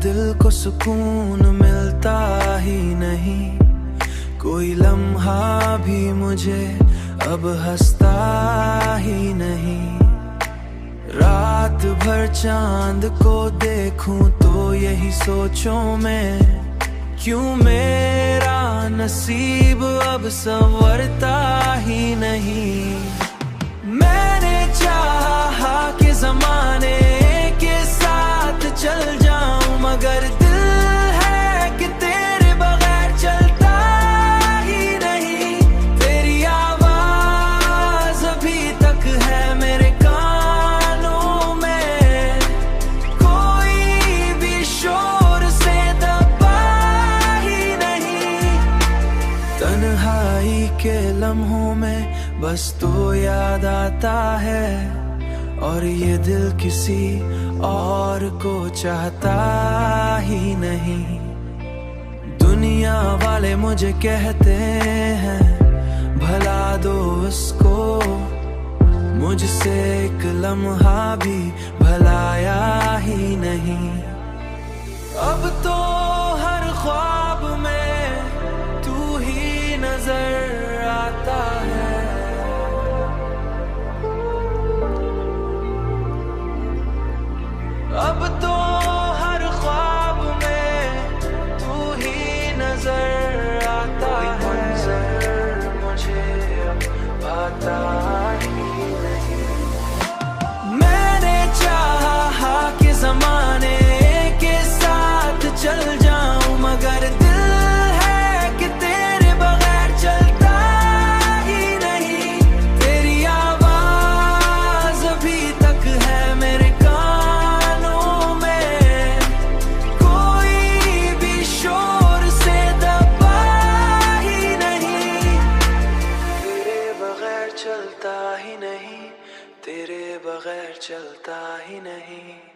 दिल को सुकून मिलता ही नहीं, कोई लम्हा भी मुझे अब हंसता ही नहीं। रात भर चांद को देखूं तो यही सोचूं मैं, क्यों मेरा नसीब अब संवरता ही नहीं। मैंने चाहा कि ज़माने के साथ चल जाऊं, मगर दिल है कि तेरे बगैर चलता ही नहीं। तेरी आवाज़ अभी तक है मेरे कानों में, कोई भी शोर से दबा ही नहीं। तन्हाई के लम्हों में बस तो याद आता है, और ये दिल किसी और को चाहता ही नहीं। दुनिया वाले मुझे कहते हैं भला दो उसको, मुझसे एक लम्हा भी भलाया ही नहीं। अब तो हर ख्वाब में तू ही नजर आता है। अब तो हर ख्वाब में तू ही नजर आता है, मुझे अब भाता ही नहीं। मैंने चाहा कि ज़माने के साथ चल जाऊं, मगर दिल है कि तेरे बगैर चलता ही नहीं। तेरी आवाज़ अभी तक है मेरे चलता ही नहीं, तेरे बगैर चलता ही नहीं।